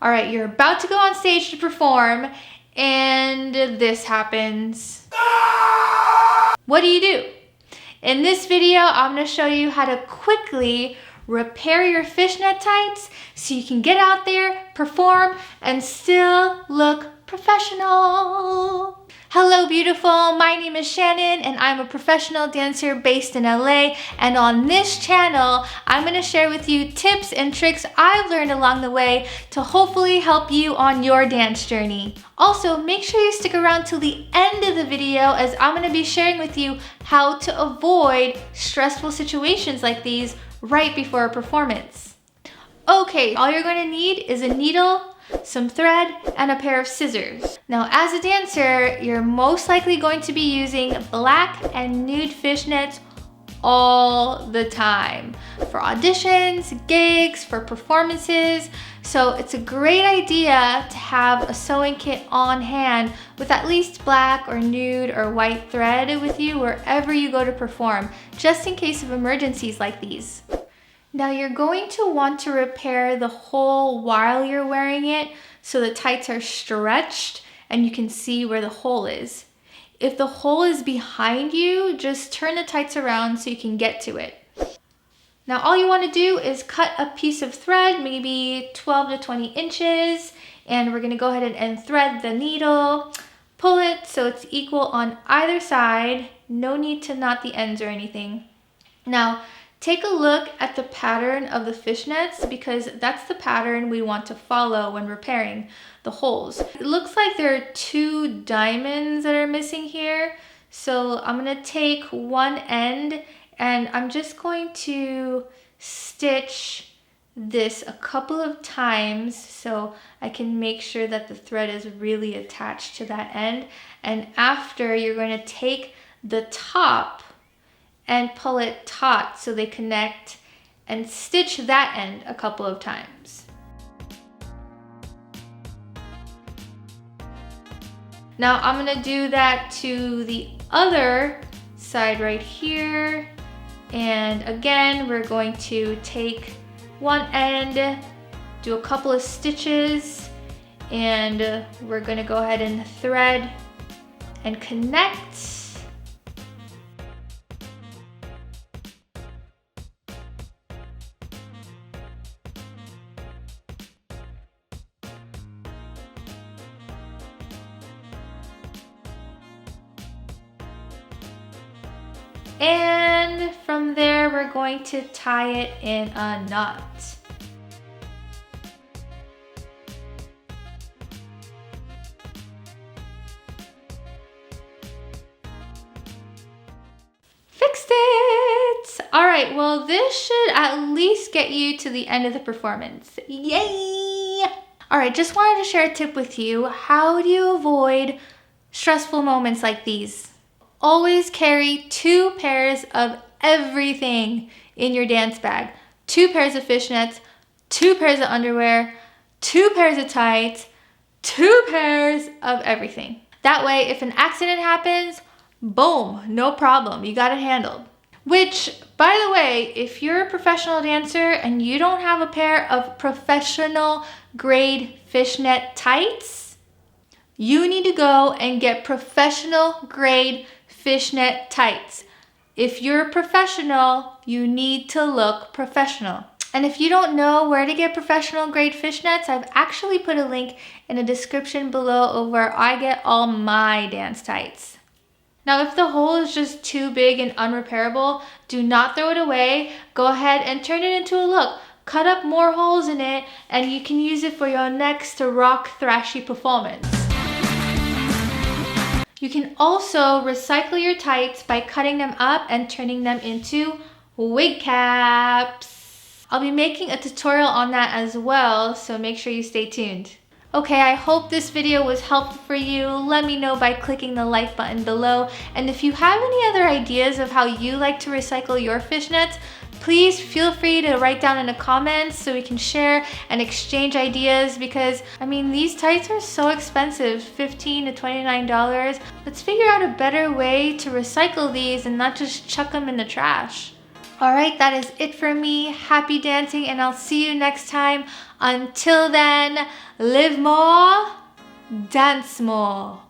All right, you're about to go on stage to perform and this happens. What do you do? In this video, I'm gonna show you how to quickly repair your fishnet tights so you can get out there, perform, and still look professional. Hello beautiful, my name is Shannon and I'm a professional dancer based in LA, and on this channel, I'm gonna share with you tips and tricks I've learned along the way to hopefully help you on your dance journey. Also, make sure you stick around till the end of the video as I'm gonna be sharing with you how to avoid stressful situations like these right before a performance. Okay, all you're gonna need is a needle, some thread, and a pair of scissors. Now, as a dancer, you're most likely going to be using black and nude fishnets all the time for auditions, gigs, for performances. So it's a great idea to have a sewing kit on hand with at least black or nude or white thread with you wherever you go to perform, just in case of emergencies like these. Now you're going to want to repair the hole while you're wearing it so the tights are stretched and you can see where the hole is. If the hole is behind you, just turn the tights around so you can get to it. Now all you want to do is cut a piece of thread, maybe 12 to 20 inches, and we're going to go ahead and thread the needle, pull it so it's equal on either side. No need to knot the ends or anything. Now, take a look at the pattern of the fishnets because that's the pattern we want to follow when repairing the holes. It looks like there are 2 diamonds that are missing here. So I'm gonna take one end and I'm just going to stitch this a couple of times so I can make sure that the thread is really attached to that end. And after, you're going to take the top and pull it taut so they connect and stitch that end a couple of times. Now I'm gonna do that to the other side right here. And again, we're going to take one end, do a couple of stitches, and we're gonna go ahead and thread and connect. And from there, we're going to tie it in a knot. Fixed it! All right, well, this should at least get you to the end of the performance. Yay! All right, just wanted to share a tip with you. How do you avoid stressful moments like these? Always carry 2 pairs of everything in your dance bag. 2 pairs of fishnets, 2 pairs of underwear, 2 pairs of tights, 2 pairs of everything. That way, if an accident happens, boom, no problem, you got it handled. Which, by the way, if you're a professional dancer and you don't have a pair of professional grade fishnet tights, you need to go and get professional grade fishnet tights. If you're a professional, you need to look professional. And if you don't know where to get professional grade fishnets, I've actually put a link in the description below of where I get all my dance tights. Now, if the hole is just too big and unrepairable, do not throw it away. Go ahead and turn it into a look. Cut up more holes in it and you can use it for your next rock thrashy performance. You can also recycle your tights by cutting them up and turning them into wig caps. I'll be making a tutorial on that as well, so make sure you stay tuned. Okay, I hope this video was helpful for you. Let me know by clicking the like button below. And if you have any other ideas of how you like to recycle your fishnets, please feel free to write down in the comments so we can share and exchange ideas because, I mean, these tights are so expensive, $15 to $29. Let's figure out a better way to recycle these and not just chuck them in the trash. All right, that is it for me. Happy dancing, and I'll see you next time. Until then, live more, dance more.